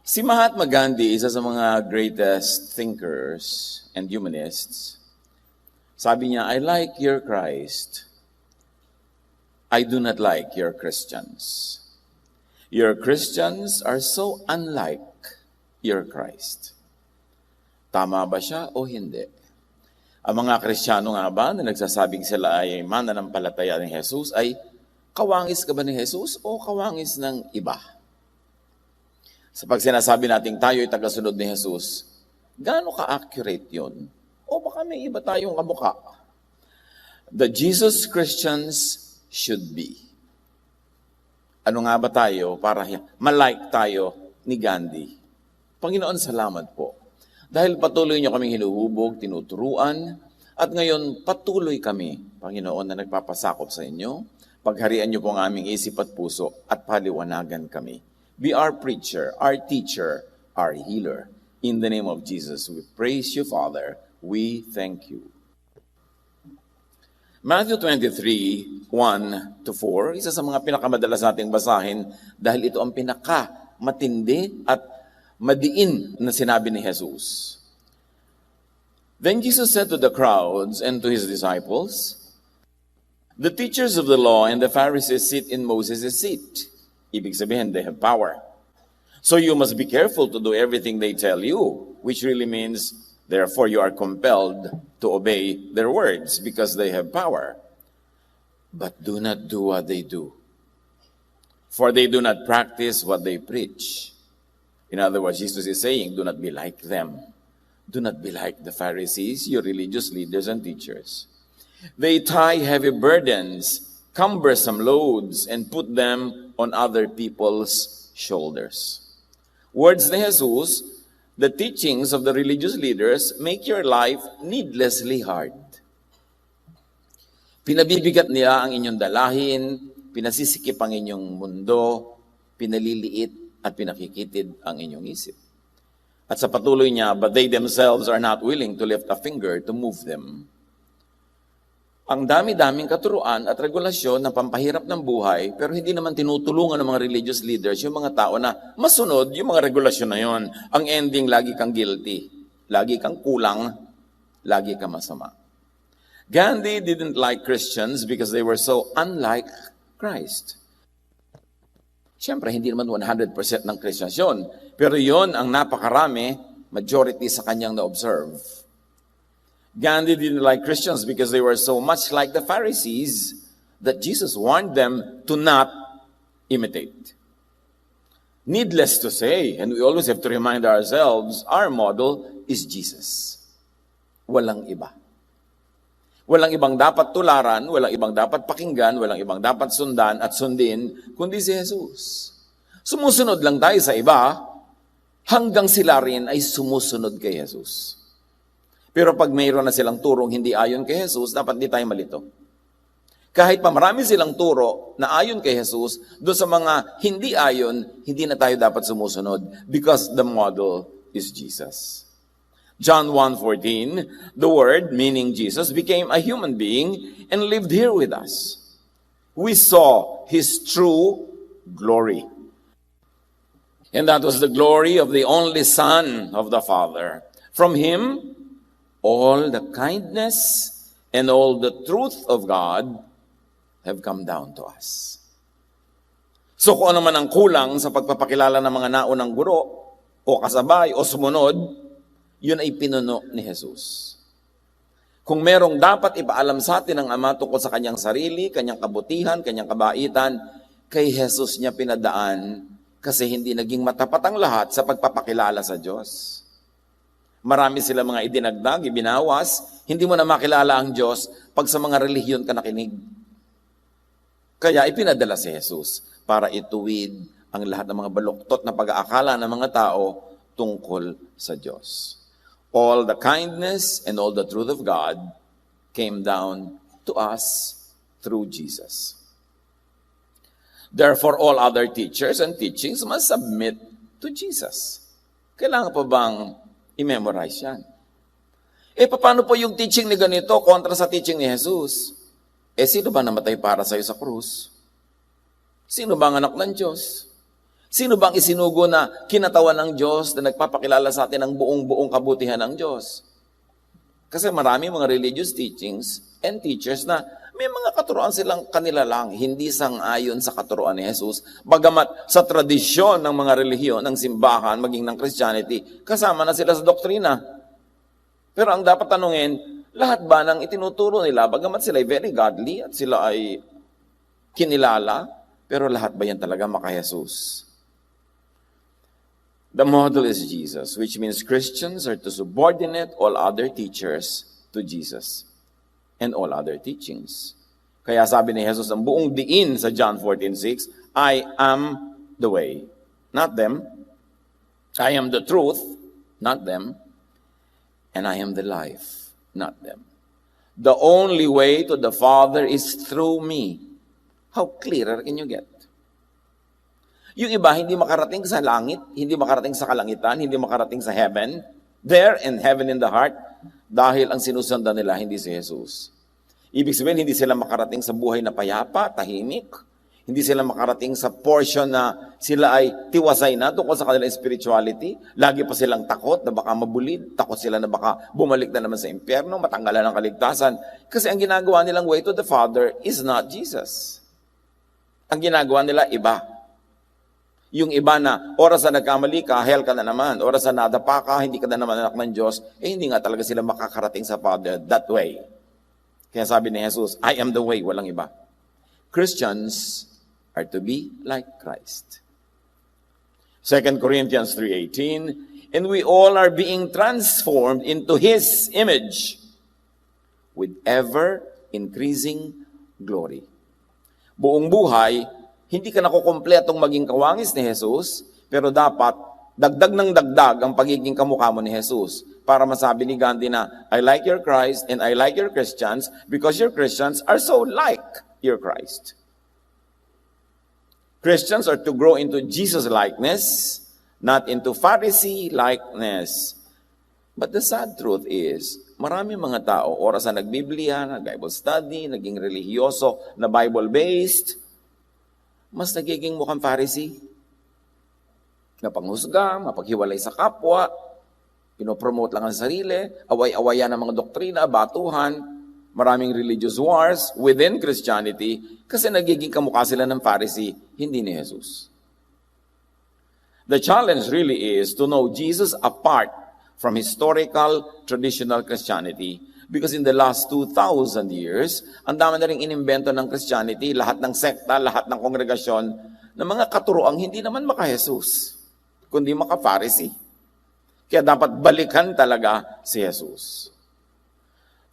Si Mahatma Gandhi, isa sa mga greatest thinkers and humanists, sabi niya, I like your Christ. I do not like your Christians. Your Christians are so unlike your Christ. Tama ba siya o hindi? Ang mga Kristiyano nga ba na nagsasabing sila ay mananampalataya ni Jesus ay kawangis ka ba ni Jesus o kawangis ng iba? Sa pag sinasabi nating tayo ay tagasunod ni Jesus, gaano ka-accurate yun? O baka may iba tayong kamukha? The Jesus Christians should be. Ano nga ba tayo para malike tayo ni Gandhi? Panginoon, salamat po. Dahil patuloy niyo kaming hinuhubog, tinuturuan, at ngayon patuloy kami, Panginoon, na nagpapasakop sa inyo. Pagharian niyo po ang aming isip at puso at paliwanagan kami. Be our preacher, our teacher, our healer. In the name of Jesus, we praise you, Father. We thank you. Matthew 23, 1-4, isa sa mga pinakamadalas nating basahin dahil ito ang pinakamatindi at madiin na sinabi ni Jesus. Then Jesus said to the crowds and to his disciples, the teachers of the law and the Pharisees sit in Moses' seat. Ibig sabihin, they have power. So you must be careful to do everything they tell you, which really means, therefore, you are compelled to obey their words because they have power. But do not do what they do, for they do not practice what they preach. In other words, Jesus is saying, do not be like them. Do not be like the Pharisees, your religious leaders and teachers. They tie heavy burdens, cumbersome loads, and put them on other people's shoulders. Words ni Jesus, the teachings of the religious leaders make your life needlessly hard. Pinabibigat nila ang inyong dalahin, pinasisikip ang inyong mundo, pinaliliit at pinakikitid ang inyong isip. At sa patuloy niya, but they themselves are not willing to lift a finger to move them. Ang dami-daming katuruan at regulasyon ng pampahirap ng buhay, pero hindi naman tinutulungan ng mga religious leaders yung mga tao na masunod yung mga regulasyon na yon. Ang ending, lagi kang guilty, lagi kang kulang, lagi kang masama. Gandhi didn't like Christians because they were so unlike Christ. Siyempre, hindi naman 100% ng Christians yun, pero yon ang napakarami, majority sa kanyang na-observe. Gandhi didn't like Christians because they were so much like the Pharisees that Jesus warned them to not imitate. Needless to say, and we always have to remind ourselves, our model is Jesus. Walang iba. Walang ibang dapat tularan, walang ibang dapat pakinggan, walang ibang dapat sundan at sundin, kundi si Jesus. Sumusunod lang tayo sa iba, hanggang sila rin ay sumusunod kay Jesus. Pero pag mayroon na silang turong hindi ayon kay Jesus, dapat di tayo malito. Kahit pa marami silang turo na ayon kay Jesus, doon sa mga hindi ayon, hindi na tayo dapat sumusunod because the model is Jesus. John 1:14, the Word, meaning Jesus, became a human being and lived here with us. We saw His true glory. And that was the glory of the only Son of the Father. From Him, all the kindness and all the truth of God have come down to us. So kung ano man ang kulang sa pagpapakilala ng mga naunang guro, o kasabay, o sumunod, yun ay pinuno ni Jesus. Kung merong dapat ipaalam sa atin ng Ama tungkol sa kanyang sarili, kanyang kabutihan, kanyang kabaitan, kay Jesus niya pinadaan kasi hindi naging matapat ang lahat sa pagpapakilala sa Diyos. Marami sila mga idinagdag, ibinawas, hindi mo na makilala ang Diyos pag sa mga relihiyon ka nakinig. Kaya ipinadala si Jesus para ituwid ang lahat ng mga baluktot na pag-aakala ng mga tao tungkol sa Diyos. All the kindness and all the truth of God came down to us through Jesus. Therefore, all other teachers and teachings must submit to Jesus. Kailangan pa bang i-memorize yan? Paano po yung teaching ni ganito kontra sa teaching ni Jesus? Sino ba namatay para sa'yo sa krus? Sino ba ang anak ng Diyos? Sino bang isinugo na kinatawan ng Diyos na nagpapakilala sa atin ng buong-buong kabutihan ng Diyos? Kasi marami mga religious teachings and teachers na may mga katuruan silang kanila lang, hindi sang-ayon sa katuruan ni Jesus. Bagamat sa tradisyon ng mga relihiyon, ng simbahan, maging ng Christianity, kasama na sila sa doktrina. Pero ang dapat tanungin, lahat ba ng itinuturo nila, bagamat sila ay very godly at sila ay kinilala, pero lahat ba yan talaga maka-Jesus? The model is Jesus, which means Christians are to subordinate all other teachers to Jesus and all other teachings. Kaya sabi ni Jesus ang buong diin sa John 14:6, I am the way, not them. I am the truth, not them. And I am the life, not them. The only way to the Father is through me. How clearer can you get? Yung iba, hindi makarating sa langit, hindi makarating sa kalangitan, hindi makarating sa heaven, there in heaven in the heart, dahil ang sinusundan nila hindi si Jesus. Ibig sabihin, hindi sila makarating sa buhay na payapa, tahimik, hindi sila makarating sa portion na sila ay tiwasay na tungkol sa kanilang spirituality, lagi pa silang takot na baka mabulid, takot sila na baka bumalik na naman sa impyerno, matanggalan ng kaligtasan, kasi ang ginagawa nilang way to the Father is not Jesus. Ang ginagawa nila, iba. Yung iba na, oras na nagkamali ka, hell ka na naman. Oras na nadapa ka, hindi ka na naman anak ng Diyos, hindi nga talaga sila makakarating sa Father that way. Kaya sabi ni Jesus, I am the way, walang iba. Christians are to be like Christ. 2 Corinthians 3:18, and we all are being transformed into His image with ever-increasing glory. Buong buhay, hindi ka nakukumpletong maging kawangis ni Jesus, pero dapat dagdag ng dagdag ang pagiging kamukha mo ni Jesus. Para masabi ni Gandhi na, I like your Christ and I like your Christians because your Christians are so like your Christ. Christians are to grow into Jesus likeness, not into Pharisee likeness. But the sad truth is, marami mga tao, oras na nagbiblia, nag-Bible study, naging religyoso na Bible-based, mas nagiging mukhang Pharisee. Napanghusga, mapaghiwalay sa kapwa, pinopromote lang ang sarili, away-awayan ng mga doktrina, batuhan, maraming religious wars within Christianity kasi nagiging kamukha sila ng Pharisee, hindi ni Jesus. The challenge really is to know Jesus apart from historical, traditional Christianity. Because in the last 2,000 years, ang dami na rin inimbento ng Christianity, lahat ng sekta, lahat ng kongregasyon, ng mga katuroang hindi naman maka-Jesus, kundi maka-Pharisee. Kaya dapat balikan talaga si Jesus.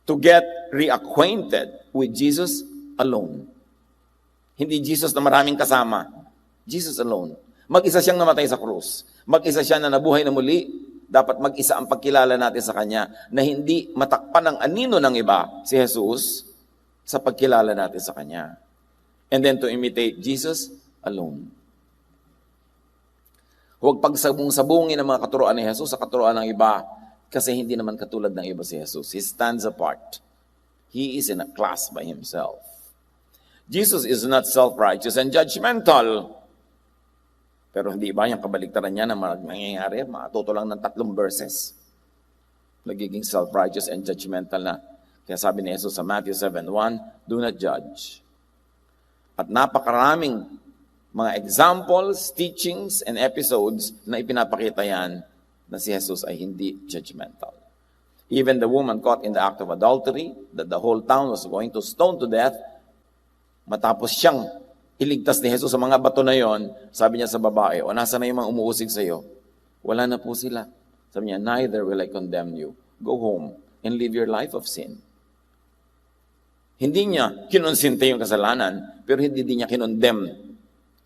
To get reacquainted with Jesus alone. Hindi Jesus na maraming kasama. Jesus alone. Mag-isa siyang namatay sa krus. Mag-isa siya na nabuhay na muli. Dapat mag-isa ang pagkilala natin sa Kanya na hindi matakpan ng anino ng iba si Jesus sa pagkilala natin sa Kanya. And then to imitate Jesus alone. Huwag pagsabong-sabungin ang mga katuroan ni Jesus sa katuroan ng iba kasi hindi naman katulad ng iba si Jesus. He stands apart. He is in a class by Himself. Jesus is not self-righteous and judgmental. Pero hindi ba yung kabaliktaran niya na nangyayari? Matuto lang ng 3 verses. Nagiging self-righteous and judgmental na. Kaya sabi ni Jesus sa Matthew 7:1, do not judge. At napakaraming mga examples, teachings, and episodes na ipinapakita yan na si Jesus ay hindi judgmental. Even the woman caught in the act of adultery, that the whole town was going to stone to death, matapos siyang iligtas ni Jesus sa mga bato na yon, sabi niya sa babae, o nasa na yung mga umuusig sa iyo? Wala na po sila. Sabi niya, neither will I condemn you. Go home and live your life of sin. Hindi niya kinonsinte yung kasalanan, pero hindi din niya kinondemn.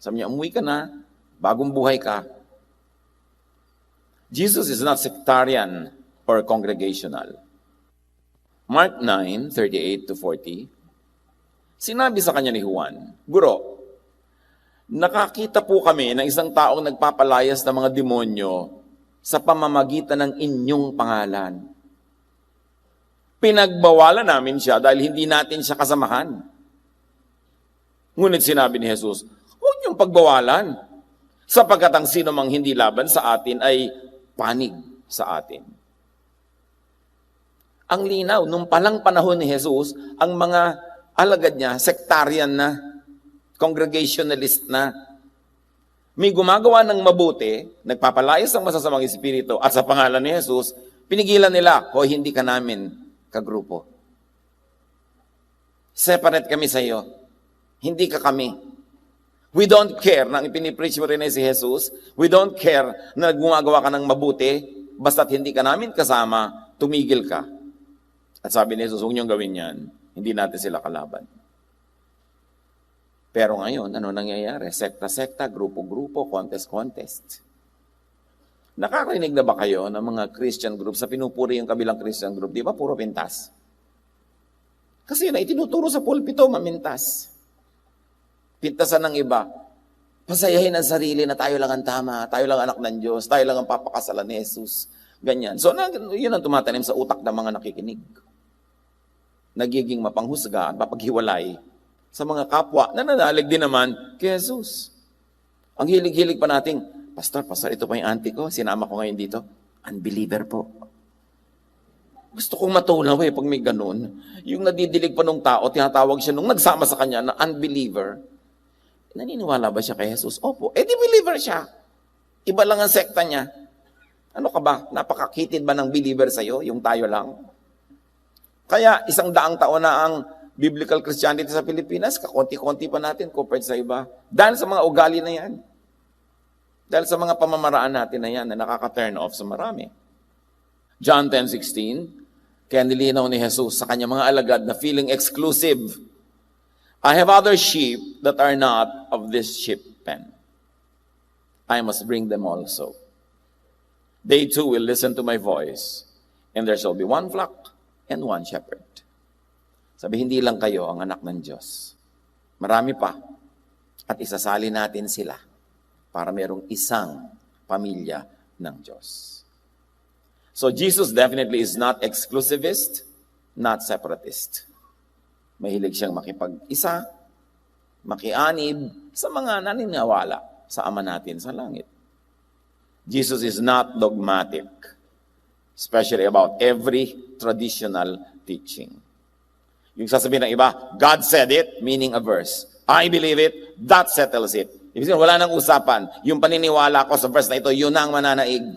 Sabi niya, umuwi ka na, bagong buhay ka. Jesus is not sectarian or congregational. Mark 9:38-40, sinabi sa kanya ni Juan, Guro, nakakita po kami ng isang taong nagpapalayas ng mga demonyo sa pamamagitan ng inyong pangalan. Pinagbawalan namin siya dahil hindi natin siya kasamahan. Ngunit sinabi ni Jesus, huwag niyong pagbawalan. sapagkat ang sino mang hindi laban sa atin ay panig sa atin. Ang linaw, nung palang panahon ni Jesus, ang mga alagad niya, sectarian na, congregationalist na, may gumagawa ng mabuti, nagpapalayas ng masasamang espiritu, at sa pangalan ni Jesus, pinigilan nila, o hindi ka namin kagrupo. Separate kami sa iyo. Hindi ka kami. We don't care na ipinipreach mo rin si Jesus. We don't care na gumagawa ka ng mabuti, basta't hindi ka namin kasama, tumigil ka. At sabi ni Jesus, huwag niyong gawin yan. Hindi natin sila kalaban. Pero ngayon, ano nangyayari? Sekta-sekta, grupo-grupo, contest-contest. Nakakarinig na ba kayo ng mga Christian group sa pinupuri yung kabilang Christian group? Di ba? Puro pintas. Kasi na itinuturo sa pulpito, mamintas. Pintasan ng iba. Pasayahin ang sarili na tayo lang ang tama, tayo lang anak ng Diyos, tayo lang ang papakasalan ni Jesus. Ganyan. So, yun ang tumatanim sa utak ng mga nakikinig. Nagiging mapanghusga at mapaghiwalay sa mga kapwa na nanalig din naman kay Jesus. Ang hilig-hilig pa nating, Pastor, ito pa yung auntie ko, sinama ko ngayon dito. Unbeliever po. Gusto kong matulaw pag may ganun. Yung nadidilig pa nung tao, tinatawag siya nung nagsama sa kanya na unbeliever. Naniniwala ba siya kay Jesus? Opo. Di believer siya. Iba lang ang sekta niya. Ano ka ba? Napakakitid ba ng believer sa'yo? Yung tayo lang? Kaya 100 taon na ang biblical Christianity sa Pilipinas, kakonti-konti pa natin compared sa iba. Dahil sa mga ugali na yan. Dahil sa mga pamamaraan natin na yan na nakaka-turn off sa marami. John 10:16, kaya nilinaw ni Jesus sa kanyang mga alagad na feeling exclusive. I have other sheep that are not of this sheep pen. I must bring them also. They too will listen to my voice, and there shall be one flock and one shepherd. Sabi, hindi lang kayo ang anak ng Diyos. Marami pa. At isasali natin sila para merong isang pamilya ng Diyos. So Jesus definitely is not exclusivist, not separatist. Mahilig siyang makipag-isa, makianib sa mga naniniwala sa Ama natin sa langit. Jesus is not dogmatic, especially about every traditional teaching. Yung sasabihin ng iba, God said it, meaning a verse. I believe it, that settles it. Ibig sabihin, wala nang usapan. Yung paniniwala ko sa verse na ito, yun ang mananaig.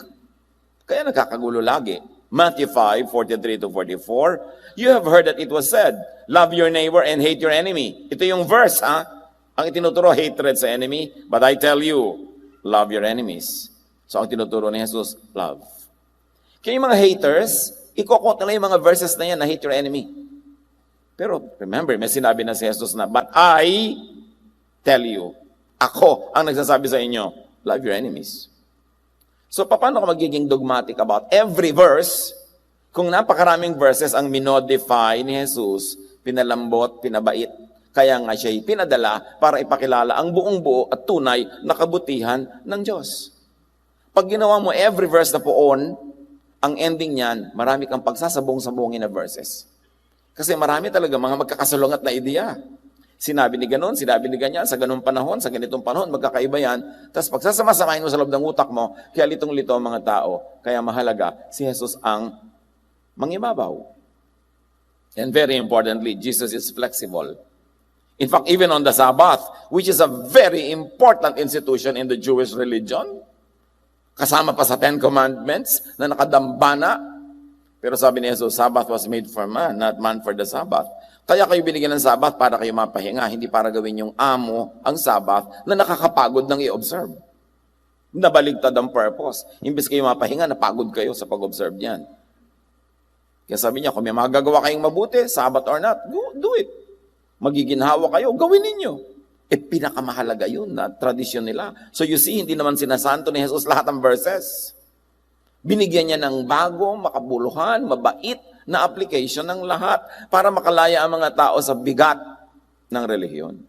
Kaya nagkakagulo lagi. Matthew 5:43-44, you have heard that it was said, love your neighbor and hate your enemy. Ito yung verse, Ang itinuturo, hatred sa enemy. But I tell you, love your enemies. So ang tinuturo ni Jesus, love. Kaya yung mga haters, ikokot nila yung mga verses na yan na hate your enemy. Pero remember, may sinabi na si Jesus na, but I tell you, ako ang nagsasabi sa inyo, love your enemies. So paano ka magiging dogmatic about every verse kung napakaraming verses ang minodify ni Jesus, pinalambot, pinabait, kaya nga siya'y pinadala para ipakilala ang buong buo at tunay na kabutihan ng Diyos. Pag ginawa mo every verse na poon, ang ending niyan, marami kang pagsasabong-sabongin na verses. Kasi marami talaga mga magkakasalungat na ideya. Sinabi ni ganon, sinabi ni ganyan, sa ganung panahon, sa ganitong panahon, magkakaiba yan. Tapos pagsasama-samahin mo sa loob ng utak mo, kaya litong-lito ang mga tao. Kaya mahalaga, si Jesus ang mangibabaw. And very importantly, Jesus is flexible. In fact, even on the Sabbath, which is a very important institution in the Jewish religion, kasama pa sa Ten Commandments na nakadambana. Pero sabi ni Jesus, Sabbath was made for man, not man for the Sabbath. Kaya kayo binigyan ng Sabbath para kayo mapahinga, hindi para gawin yung amo ang Sabbath na nakakapagod ng i-observe. Nabaligtad ang purpose. Imbes kayo mapahinga, napagod kayo sa pag-observe niyan. Kaya sabi niya, kung may magagawa kayong mabuti, Sabbath or not, do it. Magiginhawa kayo, gawin ninyo. Pinakamahalaga yun na tradisyon nila. So you see, hindi naman sinasanto ni Jesus lahat ng verses. Binigyan niya ng bago, makabuluhan, mabait na application ng lahat para makalaya ang mga tao sa bigat ng relihiyon.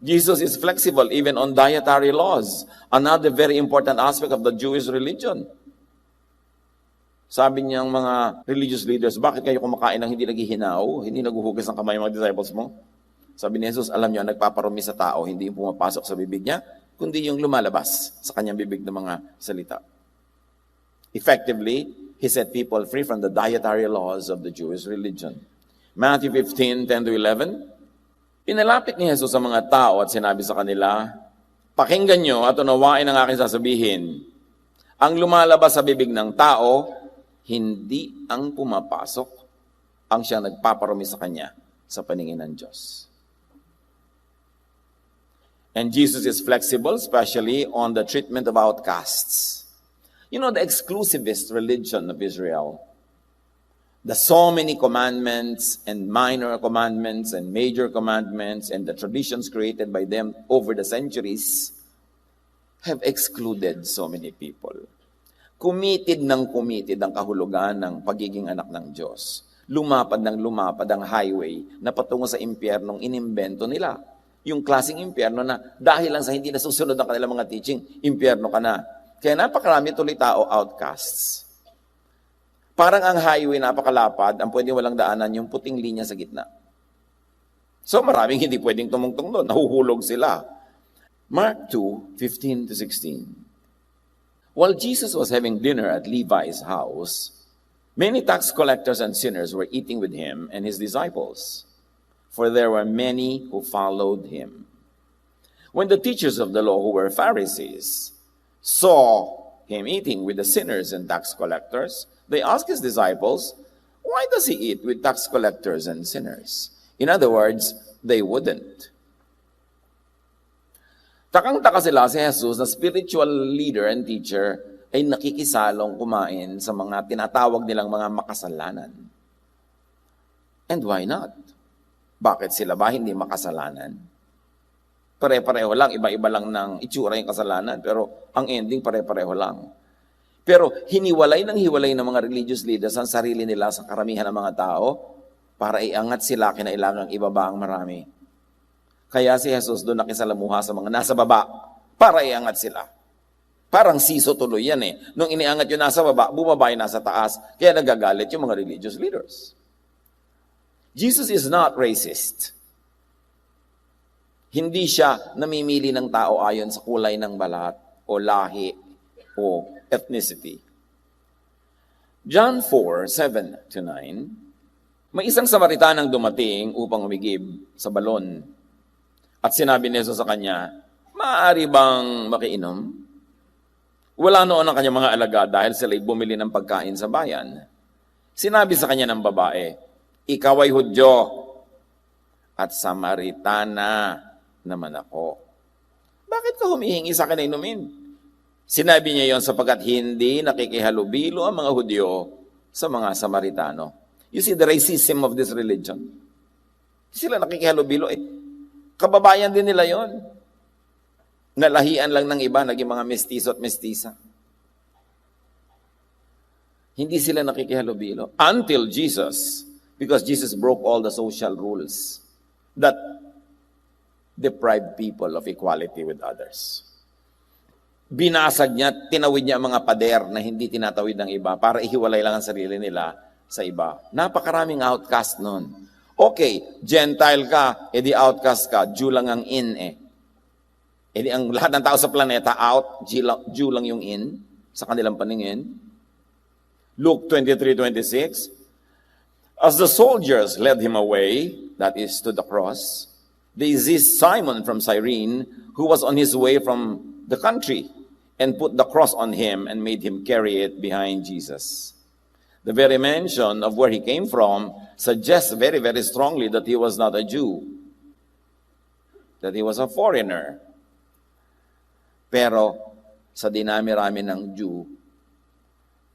Jesus is flexible even on dietary laws, another very important aspect of the Jewish religion. Sabi niyang mga religious leaders, bakit kayo kumakain ng hindi naghihinaw, hindi naguhugas ng kamay ng mga disciples mo? Sabi ni Jesus, alam niyo, nagpaparumi sa tao, hindi yung pumapasok sa bibig niya, kundi yung lumalabas sa kanyang bibig ng mga salita. Effectively, he set people free from the dietary laws of the Jewish religion. Matthew 15:10-11, pinalapit ni Jesus sa mga tao at sinabi sa kanila, pakinggan nyo at unawain ang aking sasabihin. Ang lumalabas sa bibig ng tao, hindi ang pumapasok ang siyang nagpaparumi sa kanya sa paningin ng Diyos. And Jesus is flexible, especially on the treatment of outcasts. You know, the exclusivist religion of Israel, the so many commandments and minor commandments and major commandments and the traditions created by them over the centuries have excluded so many people. Committed ang kahulugan ng pagiging anak ng Diyos. Lumapad ang highway na patungo sa impyernong inimbento nila. Yung klaseng impyerno na dahil lang sa hindi nasusunod ang kanilang mga teaching, impyerno ka na. Kaya napakarami tuloy tao outcasts. Parang ang highway napakalapad, ang pwedeng walang daanan yung puting linya sa gitna. So maraming hindi pwedeng tumungtong doon, nahuhulog sila. Mark 2:15-16. While Jesus was having dinner at Levi's house, many tax collectors and sinners were eating with him and his disciples, for there were many who followed him. When the teachers of the law, who were Pharisees, saw him eating with the sinners and tax collectors, they asked his disciples, why does he eat with tax collectors and sinners? In other words, they wouldn't. Takang-taka sila si Jesus na spiritual leader and teacher ay nakikisalong kumain sa mga tinatawag nilang mga makasalanan. And why not? Bakit sila ba hindi makasalanan? Pare-pareho lang, iba-iba lang ng itsura yung kasalanan, pero ang ending pare-pareho lang. Pero hiniwalay ng mga religious leaders ang sarili nila sa karamihan ng mga tao para iangat sila, kinailangang ibaba ang marami. Kaya si Jesus doon nakisalamuha sa mga nasa baba para iangat sila. Parang siso tuloy yan eh. Nung iniangat yung nasa baba, bumaba yung nasa taas. Kaya nagagalit yung mga religious leaders. Jesus is not racist. Hindi siya namimili ng tao ayon sa kulay ng balat o lahi o ethnicity. John 4:7-9, may isang Samaritanang dumating upang umigib sa balon. At sinabi ni Jesus sa kanya, maaari bang makiinom? Wala noon ang kanyang mga alagad dahil sila'y bumili ng pagkain sa bayan. Sinabi sa kanya ng babae, ikaw ay Hudyo at Samaritana naman ako. Bakit ka humihingi sa akin na inumin? Sinabi niya yon sapagkat hindi nakikihalubilo ang mga Hudyo sa mga Samaritano. You see the racism of this religion. Sila nakikihalubilo kababayan din nila yon. Nalahian lang ng iba, naging mga mestizo at mestisa. Hindi sila nakikihalubilo. Until Jesus, because Jesus broke all the social rules that deprived people of equality with others. Binasag niya, tinawid niya ang mga pader na hindi tinatawid ng iba para ihiwalay lang ang sarili nila sa iba. Napakaraming outcast nun. Okay, Gentile ka, edi outcast ka, Jew lang ang in Edi ang lahat ng tao sa planeta out, Jew lang yung in sa kanilang paningin. Luke 23:26, as the soldiers led him away, that is to the cross, they seized Simon from Cyrene, who was on his way from the country, and put the cross on him and made him carry it behind Jesus. The very mention of where he came from suggests very, very strongly that he was not a Jew, that he was a foreigner. Pero sa dinami-rami ng Jew,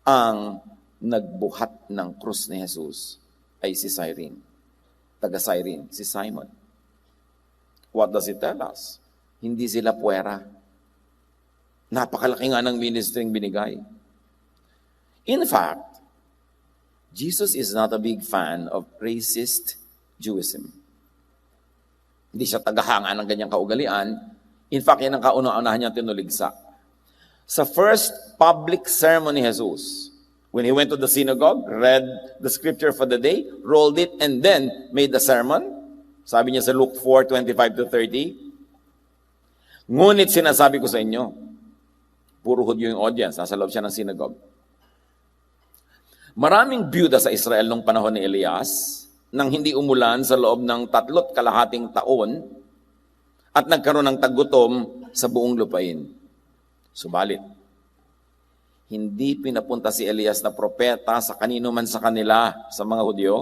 ang nagbuhat ng krus ni Jesus ay si Cyrene, taga Cyrene, si Simon. What does it tell us? Hindi sila puwera. Napakalaki nga ng ministering binigay. In fact, Jesus is not a big fan of racist Jewism. Hindi siya tagahanga ng ganyang kaugalian. In fact, yan ang kauna-unahan niyang tinuligsa. Sa first public sermon ni Jesus, when he went to the synagogue, read the scripture for the day, rolled it, and then made the sermon, sabi niya sa Luke 4:25-30, Ngunit sinasabi ko sa inyo, puro Hudyo yung audience, nasa loob siya ng synagogue. Maraming byuda sa Israel nung panahon ni Elias, nang hindi umulan sa loob ng 3.5 taon, at nagkaroon ng tagutom sa buong lupain. Subalit, hindi pinapunta si Elias na propeta sa kanino man sa kanila, sa mga Hudyo,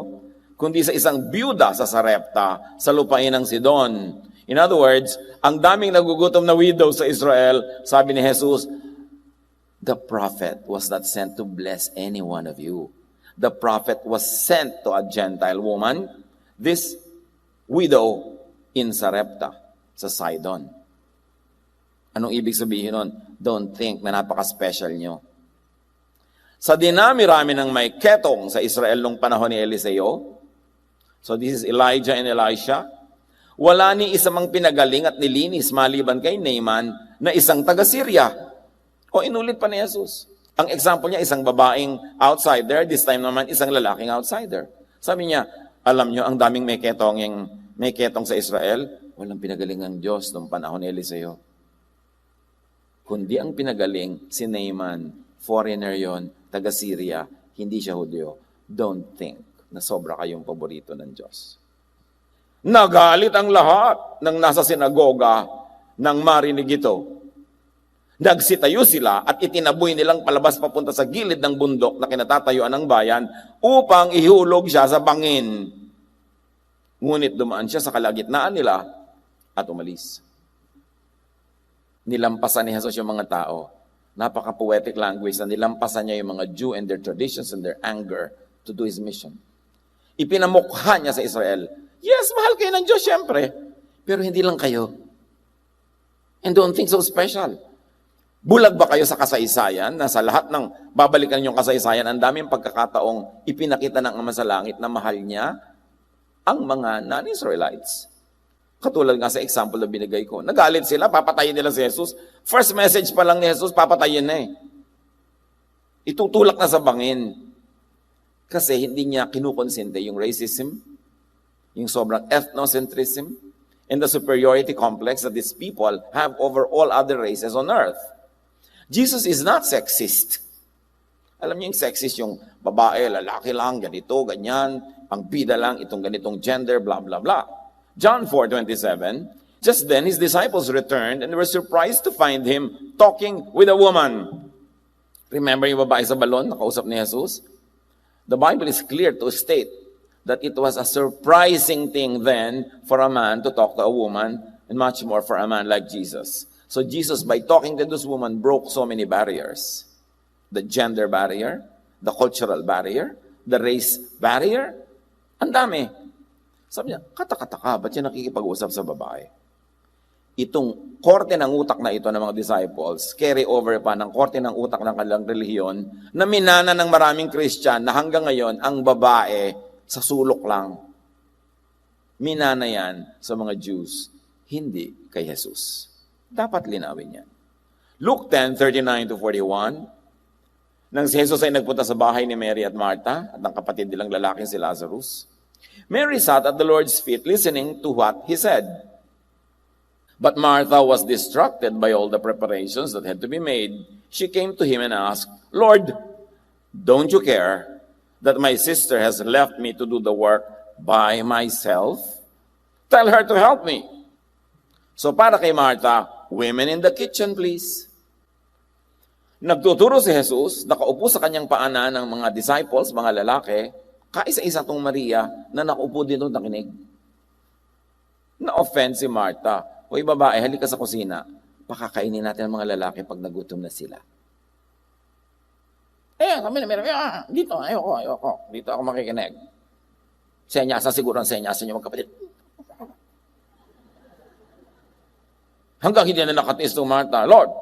kundi sa isang byuda sa Sarepta, sa lupain ng Sidon. In other words, ang daming nagugutom na widow sa Israel, sabi ni Jesus, the prophet was not sent to bless any one of you. The prophet was sent to a Gentile woman, this widow in Sarepta, sa Sidon. Anong ibig sabihin nun? Don't think na napaka-special nyo. Sa dinami-rami ng may ketong sa Israel nung panahon ni Eliseo, so this is Elijah and Elisha, wala ni isa mang pinagaling at nilinis maliban kay Naaman na isang taga-Syria. O inulit pa ni Jesus. Ang example niya, isang babaeng outsider, this time naman isang lalaking outsider. Sabi niya, alam niyo, ang daming may ketong sa Israel, walang pinagaling ng Diyos nung panahon ni Eliseo. Kundi ang pinagaling, si Naaman, foreigner yon, taga-Syria, hindi siya Hudyo. Don't think na sobra kayong paborito ng Diyos. Nagalit ang lahat ng nasa sinagoga nang marinig ito. Nagsitayo sila at itinaboy nilang palabas papunta sa gilid ng bundok na kinatatayuan ng bayan upang ihulog siya sa bangin. Ngunit dumaan siya sa kalagitnaan nila at umalis. Nilampasan ni Jesus yung mga tao. Napaka-poetic language na nilampasan niya yung mga Jew and their traditions and their anger to do His mission. Ipinamukha niya sa Israel, yes, mahal kayo ng Diyos, syempre, pero hindi lang kayo. And don't think so special. Bulag ba kayo sa kasaysayan na sa lahat ng babalikan niyong kasaysayan, ang daming pagkakataong ipinakita ng Ama sa Langit na mahal niya ang mga non-Israelites. Katulad nga sa example na binigay ko. Nagalit sila, papatayin nila si Jesus. First message pa lang ni Jesus, papatayin na eh. Itutulak na sa bangin. Kasi hindi niya kinukonsente yung racism, yung sobrang ethnocentrism, and the superiority complex that these people have over all other races on earth. Jesus is not sexist. Alam niyo yung sexist, yung babae, lalaki lang, ganito, ganyan, ang bida lang, itong ganitong gender, blah, blah, blah. John 4:27, just then his disciples returned and were surprised to find him talking with a woman. Remember yung babae sa balon, nakausap ni Jesus? The Bible is clear to state that it was a surprising thing then for a man to talk to a woman, and much more for a man like Jesus. So Jesus, by talking to this woman, broke so many barriers. The gender barrier, the cultural barrier, the race barrier. Ang dami. Sabi niya, kata-kata ka, ba't siya nakikipag-usap sa babae? Itong korte ng utak na ito ng mga disciples, carry over pa ng korte ng utak ng kanilang relihiyon, na minana ng maraming Christian na hanggang ngayon, ang babae sa sulok lang. Minana yan sa mga Jews, hindi kay Jesus. Dapat linawin yan. Luke 10:39-41, nang si Jesus ay nagpunta sa bahay ni Mary at Martha at ang kapatid nilang lalaking si Lazarus, Mary sat at the Lord's feet listening to what He said. But Martha was distracted by all the preparations that had to be made. She came to Him and asked, Lord, don't you care that my sister has left me to do the work by myself? Tell her to help me. So para kay Martha, women in the kitchen, please. Nagtuturo si Jesus, nakaupo sa kanyang paanan ng mga disciples, mga lalaki, kaisa-isa tong Maria na nakaupo din doon nakinig. Na-offend si Martha. Hoy babae, halika sa kusina. Pakakainin natin ang mga lalaki pag nagutom na sila. Kami na, dito, ayoko. Dito ako makikinig. Senyasan siguro ang senyasan niyo magkapatid. Hanggang hindi na nakatiis itong Martha, Lord,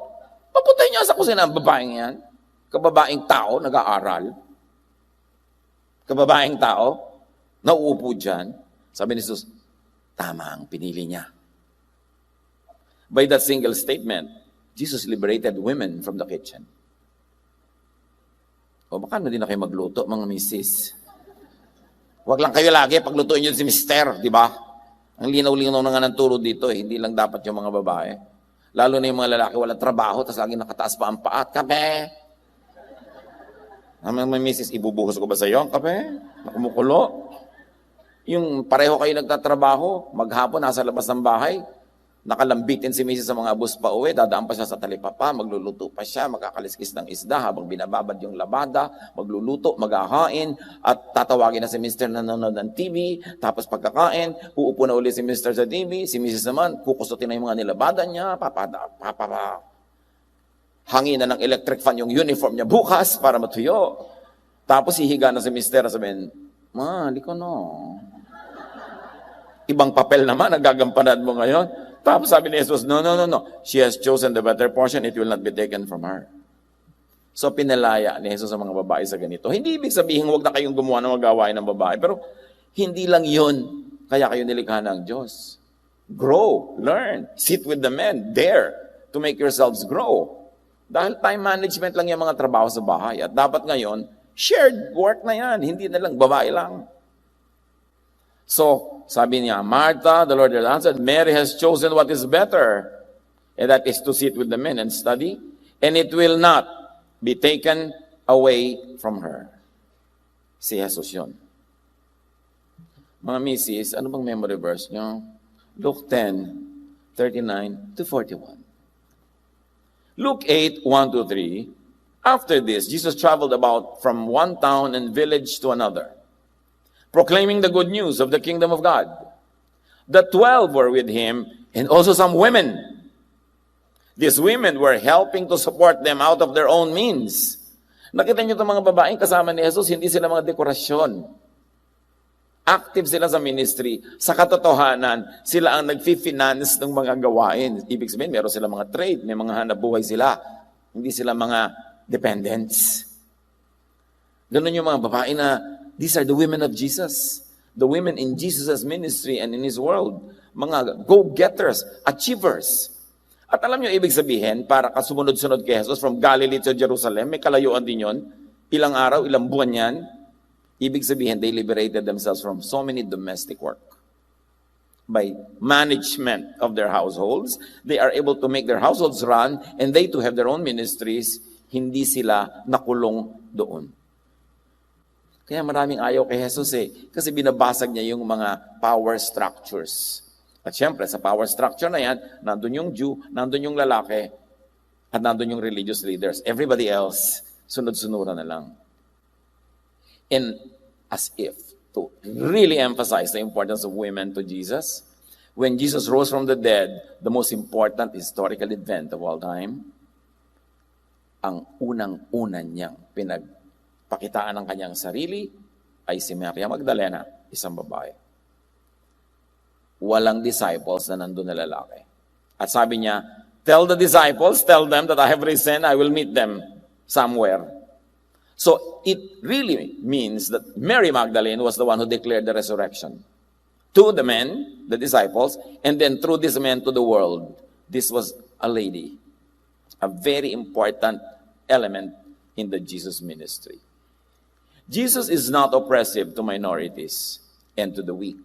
paputay niya sa kusina ang babaeng yan. Kababaeng tao, nag-aaral. Kababaeng tao, nauupo dyan. Sabi ni Jesus, tama ang pinili niya. By that single statement, Jesus liberated women from the kitchen. O baka na din na kayo magluto, mga misis. Huwag lang kayo lagi, paglutuin nyo si mister, di ba? Ang linaw-linaw na nga ng turo dito, hindi lang dapat yung mga babae. Lalo na yung mga lalaki walang trabaho, tapos lagi nakataas pa ang paat. Kape! May misis, ibubuhos ko ba sa iyo ang kape? Nakumukulo? Yung pareho kayo nagtatrabaho, maghapon nasa labas ng bahay, nakalambitin si misis sa mga bus pa uwi, dadaan pa siya sa talipapa, magluluto pa siya, magkakaliskis ng isda habang binababad yung labada, magluluto, maghahain, at tatawagin na si mister na nanonood ng TV, tapos pagkakain, uupo na uli si mister sa TV, si misis naman, kukusutin na yung mga nilabada niya, hangin na ng electric fan yung uniform niya bukas para matuyo. Tapos hihiga na si mister, sabihin, ma, di ko no. Ibang papel naman, nagagampanan mo ngayon. Tapos sabi ni Jesus, no. She has chosen the better portion, it will not be taken from her. So pinalaya ni Jesus sa mga babae sa ganito. Hindi ibig sabihin, huwag na kayong gumawa ng mga gawain ng babae. Pero hindi lang yun, kaya kayo nilikha ng Diyos. Grow, learn, sit with the men, dare to make yourselves grow. Dahil time management lang yung mga trabaho sa bahay. At dapat ngayon, shared work na yan. Hindi na lang, babae lang. So, sabi niya, Martha, the Lord has answered, Mary has chosen what is better. And that is to sit with the men and study. And it will not be taken away from her. Si Jesus yun. Mga misis, ano bang memory verse niyo? Luke 10, 39 to 41. Luke 8, 1-3. After this, Jesus traveled about from one town and village to another, proclaiming the good news of the kingdom of God. The 12 were with him, and also some women. These women were helping to support them out of their own means. Nakita niyo itong mga babaeng kasama ni Jesus, hindi sila mga dekorasyon. Active sila sa ministry. Sa katotohanan, sila ang nag-finance ng mga gawain. Ibig sabihin, meron sila mga trade, may mga hanap buhay sila. Hindi sila mga dependents. Ganun yung mga babae na, these are the women of Jesus. The women in Jesus' ministry and in His world. Mga go-getters, achievers. At alam nyo, ibig sabihin, para kasumunod-sunod kay Jesus from Galilee to Jerusalem, may kalayuan din yun. Ilang araw, ilang buwan yan. Ibig sabihin, they liberated themselves from so many domestic work. By management of their households, they are able to make their households run and they too have their own ministries. Hindi sila nakulong doon. Kaya maraming ayaw kay Jesus kasi binabasag niya yung mga power structures. At syempre, sa power structure na yan, nandun yung Jew, nandun yung lalaki, at nandun yung religious leaders. Everybody else, sunod-sunuran na lang. And as if to really emphasize the importance of women to Jesus, when Jesus rose from the dead, the most important historical event of all time, ang unang-una niyang pinagpakitaan ng kanyang sarili ay si Maria Magdalena, isang babae. Walang disciples na nandun na lalaki. At sabi niya, tell the disciples, tell them that I have risen, I will meet them somewhere. So it really means that Mary Magdalene was the one who declared the resurrection to the men, the disciples, and then through these men to the world. This was a lady, a very important element in the Jesus ministry. Jesus is not oppressive to minorities and to the weak.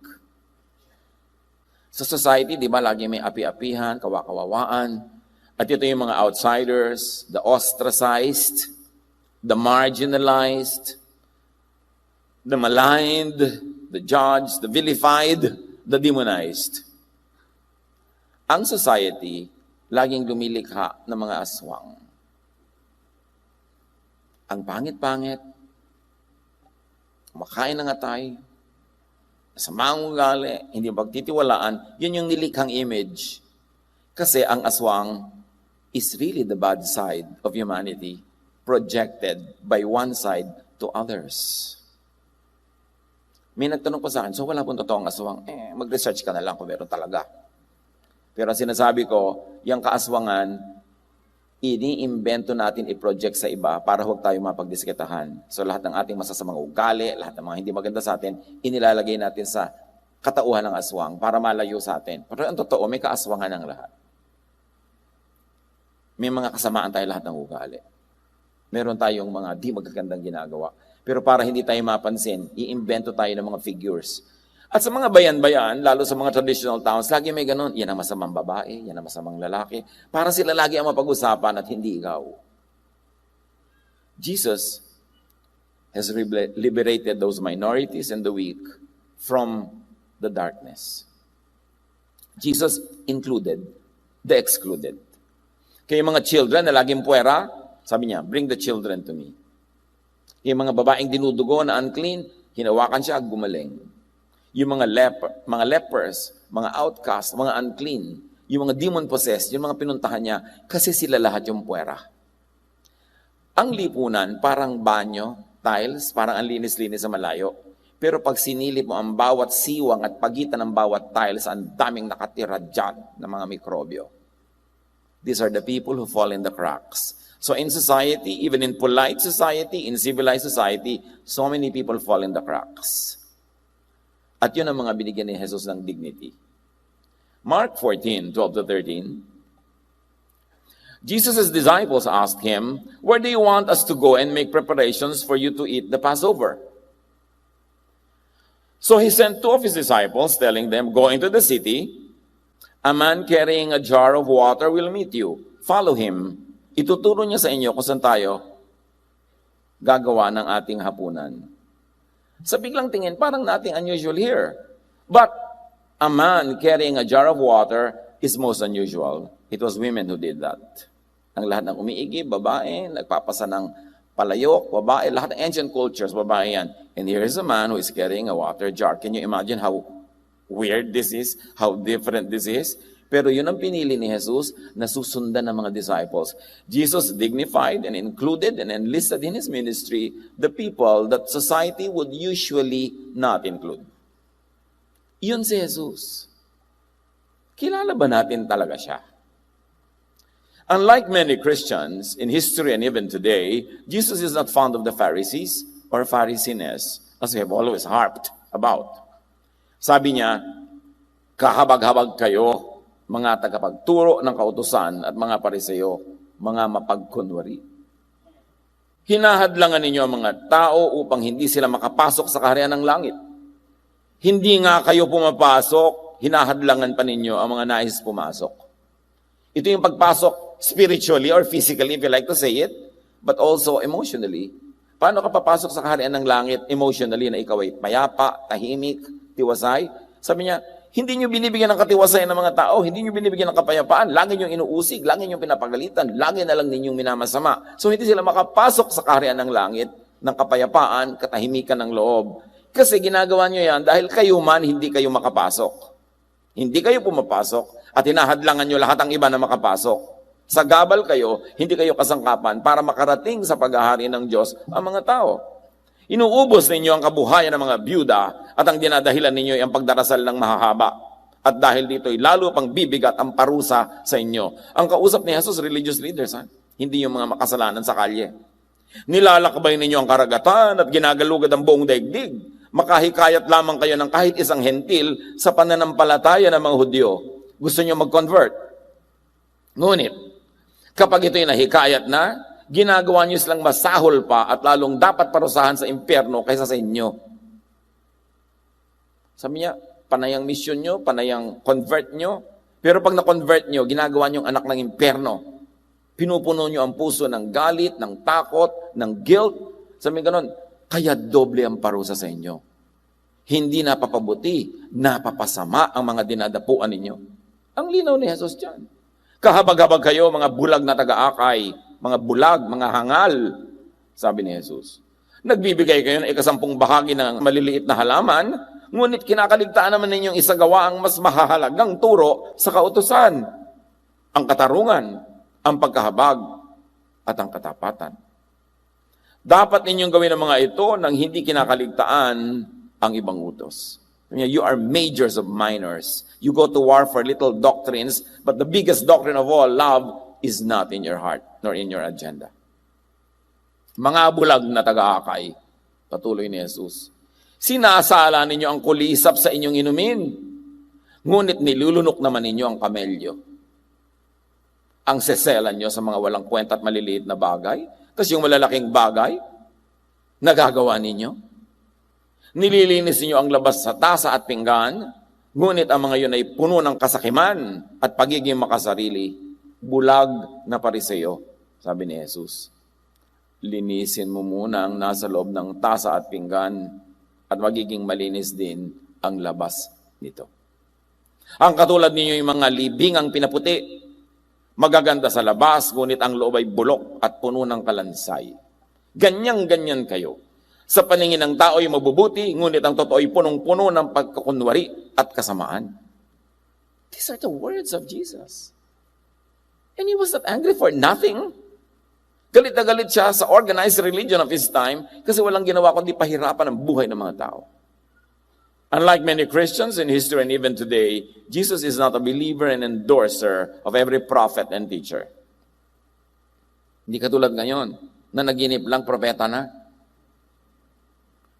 Sa society, di ba, lagi may api-apihan, kawakawawaan, at ito yung mga outsiders, the ostracized, the marginalized, the maligned, the judged, the vilified, the demonized. Ang society, laging lumilikha ng mga aswang. Ang pangit-pangit, makain ng atay, masamang ugali, hindi pagtitiwalaan, yun yung nilikhang image. Kasi ang aswang is really the bad side of humanity, projected by one side to others. May nagtanong pa sa akin, so wala pong totoong aswang. Mag-research ka na lang kung meron talaga. Pero sinasabi ko, yung kaaswangan, iniimbento natin i-project sa iba para huwag tayo mapagdiskitahan. So lahat ng ating masasamang ugali, lahat ng mga hindi maganda sa atin, inilalagay natin sa katauhan ng aswang para malayo sa atin. Pero ang totoo, may kaaswangan ng lahat. May mga kasamaan tayo lahat ng ugali. Meron tayong mga di magagandang ginagawa. Pero para hindi tayo mapansin, iimbento tayo ng mga figures. At sa mga bayan-bayan, lalo sa mga traditional towns, lagi may ganun, yan ang masamang babae, yan ang masamang lalaki. Para sila lagi ang mapag-usapan at hindi ikaw. Jesus has liberated those minorities and the weak from the darkness. Jesus included the excluded. Kaya mga children na laging puwera, sabi niya, bring the children to me. Kaya mga babaeng dinudugo na unclean, hinawakan siya, gumaling. Yung mga lepers, mga outcasts, mga unclean, yung mga demon-possessed, yung mga pinuntahan niya, kasi sila lahat yung puwera. Ang lipunan, parang banyo, tiles, parang ang linis-linis sa malayo. Pero pag sinilip mo ang bawat siwang at pagitan ng bawat tiles, ang daming nakatira dyan ng mga mikrobyo. These are the people who fall in the cracks. So in society, even in polite society, in civilized society, so many people fall in the cracks. At yun ang mga binigyan ni Jesus ng dignity. Mark 14:12-13, Jesus' disciples asked him, "Where do you want us to go and make preparations for you to eat the Passover?" So he sent two of his disciples, telling them, "Go into the city. A man carrying a jar of water will meet you. Follow him. Ituturo niya sa inyo kung saan tayo gagawa ng ating hapunan." Sa biglang tingin, parang nothing unusual here. But a man carrying a jar of water is most unusual. It was women who did that. Ang lahat ng umiigib, babae, nagpapasa ng palayok, babae, lahat ng ancient cultures, babae yan. And here is a man who is carrying a water jar. Can you imagine how weird this is? How different this is? Pero yun ang pinili ni Jesus na susundan ng mga disciples. Jesus dignified and included and enlisted in his ministry the people that society would usually not include. Yun si Jesus. Kilala ba natin talaga siya? Unlike many Christians in history and even today, Jesus is not fond of the Pharisees or Pharisees, as we have always harped about. Sabi niya, kahabag-habag kayo, mga tagapagturo ng kautusan at mga pariseo, mga mapagkunwari. Hinahadlangan ninyo ang mga tao upang hindi sila makapasok sa kaharian ng langit. Hindi nga kayo pumapasok, hinahadlangan pa ninyo ang mga nais pumasok. Ito yung pagpasok spiritually or physically, if you like to say it, but also emotionally. Paano ka papasok sa kaharian ng langit emotionally na ikaw ay payapa, tahimik, tiwasay? Sabi niya, hindi nyo binibigyan ng katiwasayan ng mga tao, hindi nyo binibigyan ng kapayapaan, lagi nyo inuusig, lagi nyo pinapagalitan, lagi na lang ninyong minamasama. So hindi sila makapasok sa kaharian ng langit ng kapayapaan, katahimikan ng loob. Kasi ginagawa nyo yan dahil kayo man hindi kayo makapasok. Hindi kayo pumapasok at hinahadlangan nyo lahat ang iba na makapasok. Sa gabal kayo, hindi kayo kasangkapan para makarating sa paghahari ng Diyos ang mga tao. Inuubos ninyo ang kabuhayan ng mga byuda at ang dinadahilan ninyo ay ang pagdarasal ng mahahaba. At dahil dito'y lalo pang bibigat ang parusa sa inyo. Ang kausap ni Jesus, religious leaders, hindi yung mga makasalanan sa kalye. Nilalakbay ninyo ang karagatan at ginagalugad ang buong daigdig. Makahikayat lamang kayo ng kahit isang hentil sa pananampalataya ng mga Hudyo. Gusto nyo mag-convert. Ngunit, kapag ito'y nahikayat na, ginagawa nyo silang masahol pa at lalong dapat parusahan sa impyerno kaysa sa inyo. Sabi niya, panayang mission nyo, panayang convert nyo, pero pag na-convert nyo, ginagawa nyo ang anak ng impyerno. Pinupuno nyo ang puso ng galit, ng takot, ng guilt. Sabi ganon, kaya doble ang parusa sa inyo. Hindi napapabuti, napapasama ang mga dinadapuan ninyo. Ang linaw ni Jesus dyan. Kahabag-habag kayo, mga bulag na taga-akay, mga bulag, mga hangal, sabi ni Jesus. Nagbibigay kayo ng 10 bahagi ng maliliit na halaman, ngunit kinakaligtaan naman ninyong isagawa ang mas mahahalagang turo sa kautusan, ang katarungan, ang pagkahabag, at ang katapatan. Dapat ninyong gawin ang mga ito nang hindi kinakaligtaan ang ibang utos. You are majors of minors. You go to war for little doctrines, but the biggest doctrine of all, love, is not in your heart nor in your agenda. Mga bulag na taga-akay, patuloy ni Jesus, sinasala ninyo ang kulisap sa inyong inumin, ngunit nilulunok naman ninyo ang kamelyo. Ang seselan nyo sa mga walang kwenta at maliliit na bagay, tapos yung malalaking bagay, nagagawa ninyo. Nililinis ninyo ang labas sa tasa at pinggan, ngunit ang mga yun ay puno ng kasakiman at pagiging makasarili, bulag na pariseyo, sabi ni Jesus. Linisin mo muna ang nasa loob ng tasa at pinggan at magiging malinis din ang labas nito. Ang katulad ninyo yung mga libingang pinaputi, magaganda sa labas, ngunit ang loob ay bulok at puno ng kalansay. Ganyan-ganyan kayo. Sa paningin ng tao ay mabubuti, ngunit ang totoo ay punong-puno ng pagkakunwari at kasamaan. These are the words of Jesus. And he was not angry for nothing. Galit na galit siya sa organized religion of his time kasi walang ginawa kundi pahirapan ang buhay ng mga tao. Unlike many Christians in history and even today, Jesus is not a believer and endorser of every prophet and teacher. Hindi katulad ngayon na naginip lang propeta na.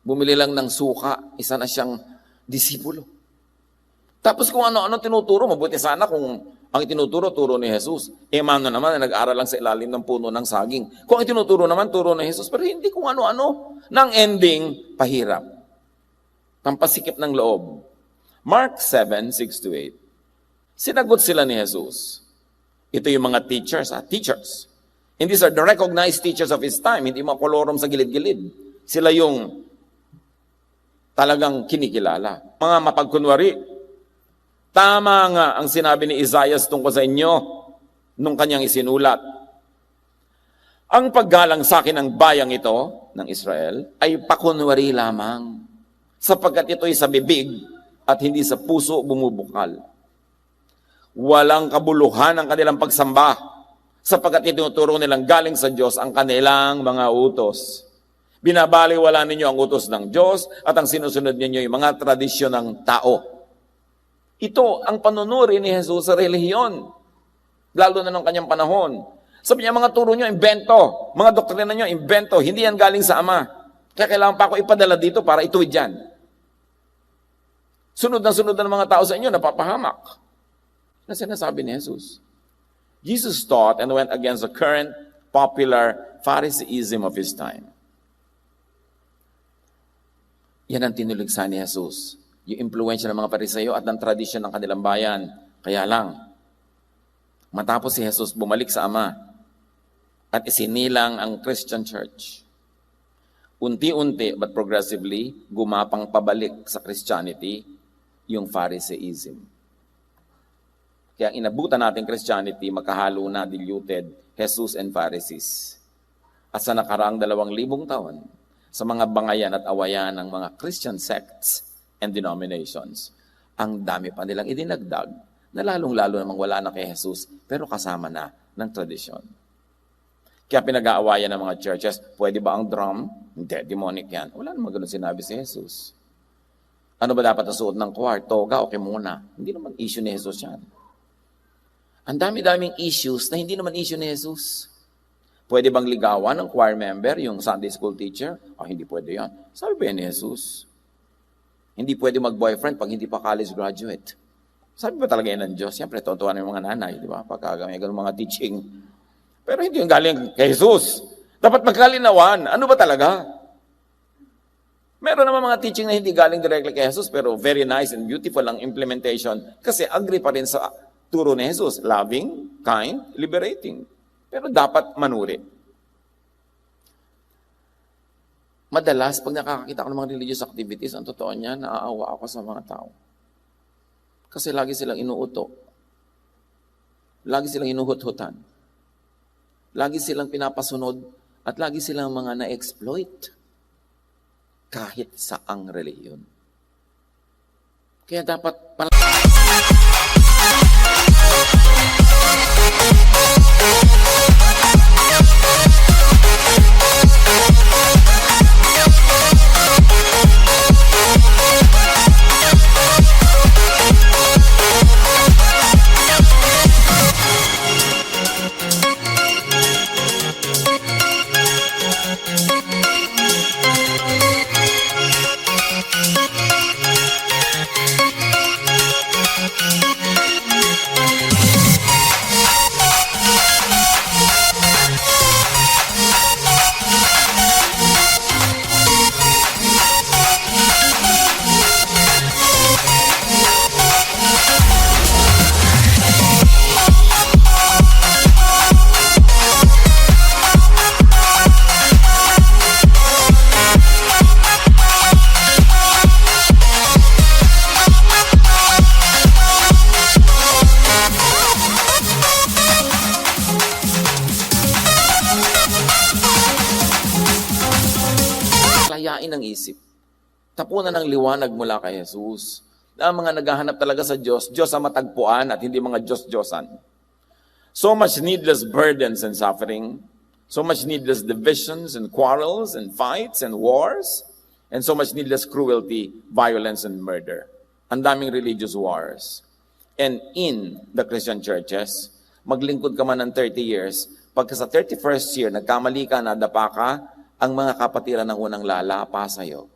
Bumili lang ng suka, isa na siyang disipulo. Tapos kung ano-ano tinuturo, mabuti sana kung ang itinuturo, turo ni Jesus. Mano naman na nag-aral lang sa ilalim ng puno ng saging. Kung ang itinuturo naman, turo ni Jesus. Pero hindi kung ano-ano. Nang ending, pahirap. Pampasikip ng loob. Mark 7:6-8. Sinagot sila ni Jesus. Ito yung mga teachers. Teachers. And these are the recognized teachers of his time. Hindi mga kolorom sa gilid-gilid. Sila yung talagang kinikilala. Mga mapagkunwari. Tama nga ang sinabi ni Isaiah tungkol sa inyo nung kanyang isinulat. Ang paggalang sa akin ng bayang ito, ng Israel, ay pakunwari lamang, sapagkat ito'y sa bibig at hindi sa puso bumubukal. Walang kabuluhan ang kanilang pagsamba, sapagkat itinuturo nilang galing sa Diyos ang kanilang mga utos. Binabaliwala ninyo ang utos ng Diyos at ang sinusunod ninyo yung mga tradisyon ng tao. Ito ang panunuri ni Jesus sa relihiyon, lalo na nung kanyang panahon. Sabi niya, mga turo nyo, imbento. Mga doktrina nyo, imbento. Hindi yan galing sa Ama. Kaya kailangan pa ako ipadala dito para ituwid yan. Sunod na ng mga tao sa inyo, napapahamak. Na sinasabi ni Jesus. Jesus taught and went against the current popular Phariseeism of his time. Yan ang tinuligsa ni Jesus. Yung impluensya ng mga Pariseyo at ng tradisyon ng kanilang bayan. Kaya lang, matapos si Jesus bumalik sa Ama at isinilang ang Christian Church, unti-unti but progressively, gumapang pabalik sa Christianity yung Phariseeism. Kaya ang inabutan natin Christianity, magkahalo na, diluted, Jesus and Pharisees. At sa nakaraang 2,000 taon, sa mga bangayan at awayan ng mga Christian sects and denominations, ang dami pa nilang idinagdag na lalong-lalo namang wala na kay Jesus pero kasama na ng tradisyon. Kaya pinag-aawayan ng mga churches, pwede ba ang drum? Hindi, demonic yan. Wala namang ganun sinabi si Jesus. Ano ba dapat ang suot ng choir? Toga o kimona? Hindi naman issue ni Jesus yan. Ang dami-daming issues na hindi naman issue ni Jesus. Pwede bang ligawan ng choir member, yung Sunday school teacher? Hindi pwede yan. Sabi ba yan ni Jesus? Hindi pwede mag-boyfriend pag hindi pa college graduate. Sabi ba talaga yan ng Diyos? Siyempre, tontuan ng mga nanay, di ba? Pagka may ganun mga teaching. Pero hindi yung galing kay Jesus. Dapat magkalinawan. Ano ba talaga? Meron naman mga teaching na hindi galing directly kay Jesus, pero very nice and beautiful ang implementation kasi agree pa rin sa turo ni Jesus. Loving, kind, liberating. Pero dapat manuri. Madalas, pag nakakakita ko ng mga religious activities, ang totoo niya, naaawa ako sa mga tao. Kasi lagi silang inuuto. Lagi silang inuhut-hutan. Lagi silang pinapasunod at lagi silang mga na-exploit kahit saang reliyon. Kaya dapat payain ang isip. Tapunan ng liwanag mula kay Jesus. Na ang mga naghahanap talaga sa Diyos, Diyos ang matagpuan at hindi mga Diyos-Diyosan. So much needless burdens and suffering, so much needless divisions and quarrels and fights and wars, and so much needless cruelty, violence, and murder. Ang daming religious wars. And in the Christian churches, maglingkod ka man ng 30 years, pagka sa 31st year, nagkamali ka, nadapa ka, ang mga kapatiran ng unang lalapa sa'yo.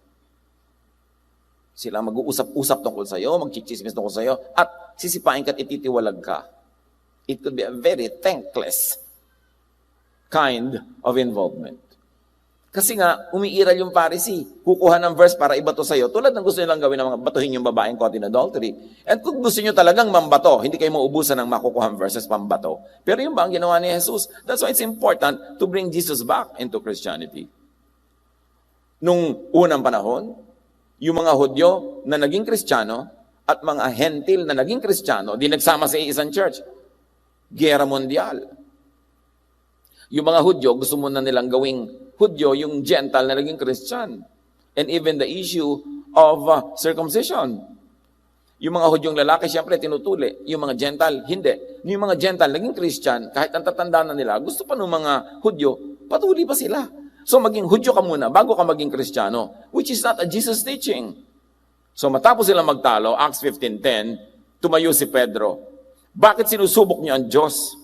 Sila mag-uusap-usap tungkol sa'yo, magchichismis tungkol sa'yo, at sisipain ka at ititiwalag ka. It could be a very thankless kind of involvement. Kasi nga, umiiral yung Pharisee. Kukuha ng verse para ibato sa'yo. Tulad ng gusto nilang gawin ng mga batuhin yung babaeng caught in adultery. And kung gusto nyo talagang mambato, hindi kayo maubusan ng makukuha ng verses pambato. Pero yung ba ang ginawa ni Jesus? That's why it's important to bring Jesus back into Christianity. Nung unang panahon, yung mga Hudyo na naging Kristiyano at mga Hentil na naging Kristiyano, di nagsama sa isang church. Giyera mondial. Yung mga Hudyo, gusto mo na nilang gawing Hudyo, yung Gentile na naging Christian. And even the issue of circumcision. Yung mga Hudyong lalaki, siyempre, tinutuli. Yung mga Gentile, hindi. Yung mga Gentile, naging Christian, kahit ang tatanda na nila, gusto pa ng mga Hudyo, patuli pa sila. So maging Hudyo ka muna bago ka maging Kristiyano, which is not a Jesus teaching. So matapos silang magtalo, Acts 15:10, tumayo si Pedro. Bakit sinusubok niyo ang Diyos?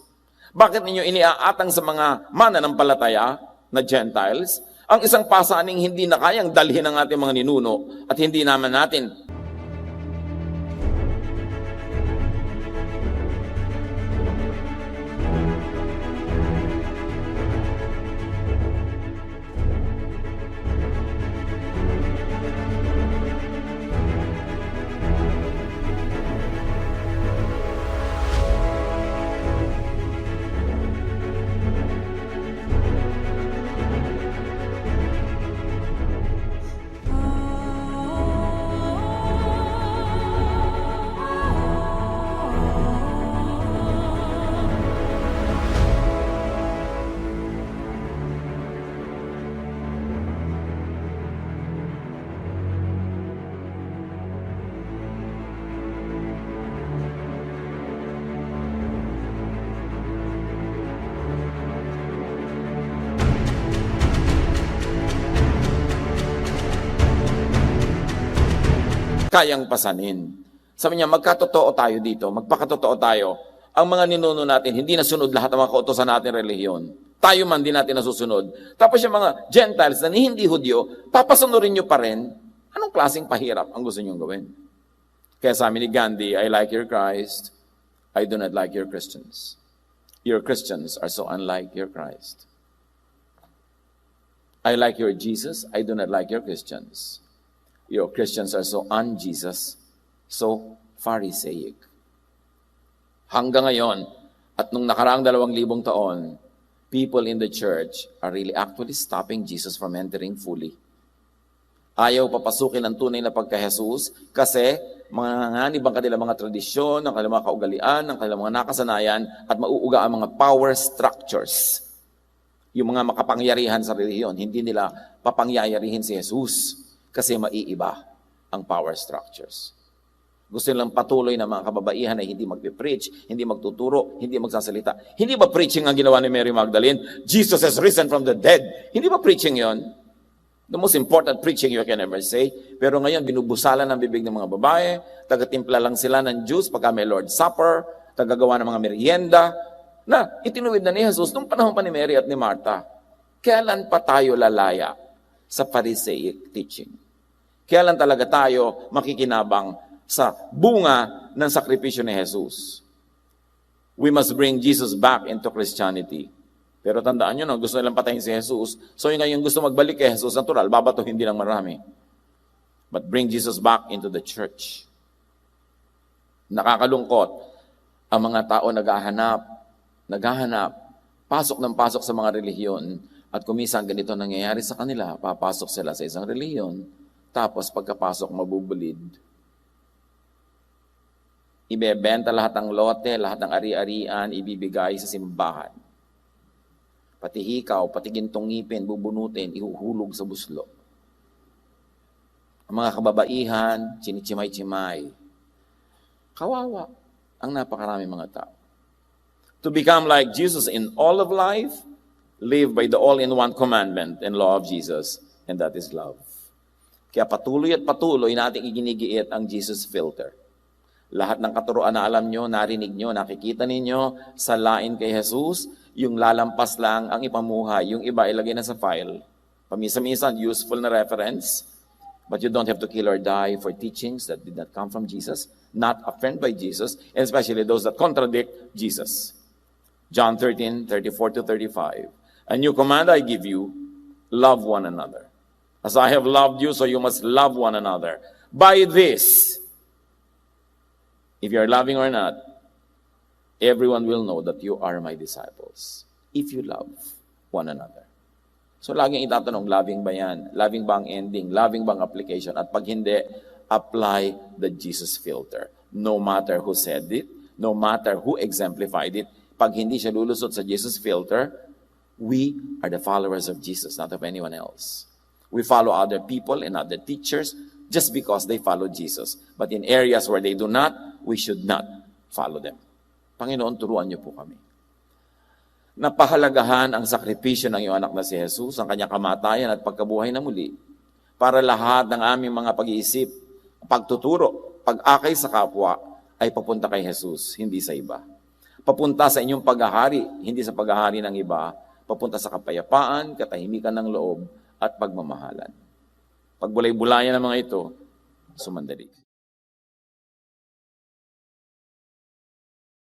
Bakit ninyo iniaatang sa mga mananampalataya na Gentiles ang isang pasaning hindi na kayang dalhin ng ating mga ninuno at hindi naman natin kayang pasanin. Sabi niya, magkatotoo tayo dito, magpakatotoo tayo. Ang mga ninuno natin, hindi nasunod lahat ng mga kautosan natin relihiyon. Tayo man, di natin nasusunod. Tapos yung mga Gentiles na hindi Hudyo, papasunurin nyo pa rin. Anong klaseng pahirap ang gusto nyong gawin? Kaya sabi ni Gandhi, I like your Christ, I do not like your Christians. Your Christians are so unlike your Christ. I like your Jesus, I do not like your Christians. Your Christians are so un-Jesus, so Pharisaic. Hanggang ngayon, at nung nakaraang 2,000 taon, people in the church are really actually stopping Jesus from entering fully. Ayaw papasukin ang tunay na pagka-Jesus kasi manganganib ang kanilang mga tradisyon, ang kanilang mga kaugalian, ang kanilang mga nakasanayan, at mauuga ang mga power structures. Yung mga makapangyarihan sa relihiyon, hindi nila papangyayarihin si Jesus. Kasi maiiba ang power structures. Gusto nilang patuloy na mga kababaihan na hindi magpe-preach, hindi magtuturo, hindi magsasalita. Hindi ba preaching ang ginawa ni Mary Magdalene? Jesus has risen from the dead. Hindi ba preaching yon? The most important preaching you can ever say. Pero ngayon, binubusalan ang bibig ng mga babae, tagatimpla lang sila ng juice pagka may Lord's Supper, tagagawa ng mga merienda, na itinuwid na ni Jesus nung panahon pa ni Mary at ni Martha. Kailan pa tayo lalaya sa Pharisaic teaching? Kailan talaga tayo makikinabang sa bunga ng sakripisyo ni Jesus? We must bring Jesus back into Christianity. Pero tandaan nyo, no, gusto nilang patayin si Jesus. So yung ngayon gusto magbalik kay Jesus, natural, babatuhin din ng marami. But bring Jesus back into the church. Nakakalungkot, ang mga tao naghahanap, pasok ng pasok sa mga relihiyon, at kuminsan ganito nangyayari sa kanila, papasok sila sa isang relihiyon, tapos pagkapasok mabubulid. Ibebenta lahat ng lote, lahat ng ari-arian, ibibigay sa simbahan. Pati hikaw, pati gintong ngipin, bubunutin, ihuhulog sa buslo. Ang mga kababaihan, chinichimay-chimay. Kawawa ang napakarami mga tao. To become like Jesus in all of life, live by the all-in-one commandment and law of Jesus, and that is love. Kaya patuloy at patuloy nating iginigiit ang Jesus filter. Lahat ng katuruan na alam nyo, narinig nyo, nakikita ninyo, sa lain kay Jesus, yung lalampas lang ang ipamuhay, yung iba ilagay na sa file. Pamisa-minsan, useful na reference, but you don't have to kill or die for teachings that did not come from Jesus, not affirmed by Jesus, and especially those that contradict Jesus. John 13:34-35. A new command I give you, love one another. As I have loved you, so you must love one another. By this, if you are loving or not, everyone will know that you are my disciples. If you love one another. So laging itatanong, loving ba yan? Loving ba ang ending? Loving ba ang application? At pag hindi, apply the Jesus filter. No matter who said it, no matter who exemplified it, pag hindi siya lulusot sa Jesus filter, we are the followers of Jesus, not of anyone else. We follow other people and other teachers just because they follow Jesus. But in areas where they do not, we should not follow them. Panginoon, turuan niyo po kami. Napahalagahan ang sakripisyo ng iyong anak na si Jesus, ang kanyang kamatayan at pagkabuhay na muli, para lahat ng aming mga pag-iisip, pagtuturo, pag-akay sa kapwa, ay papunta kay Jesus, hindi sa iba. Papunta sa inyong paghahari, hindi sa paghahari ng iba, papunta sa kapayapaan, katahimikan ng loob, at pagmamahalan. Pagbulay-bulayan ng mga ito, sumandali.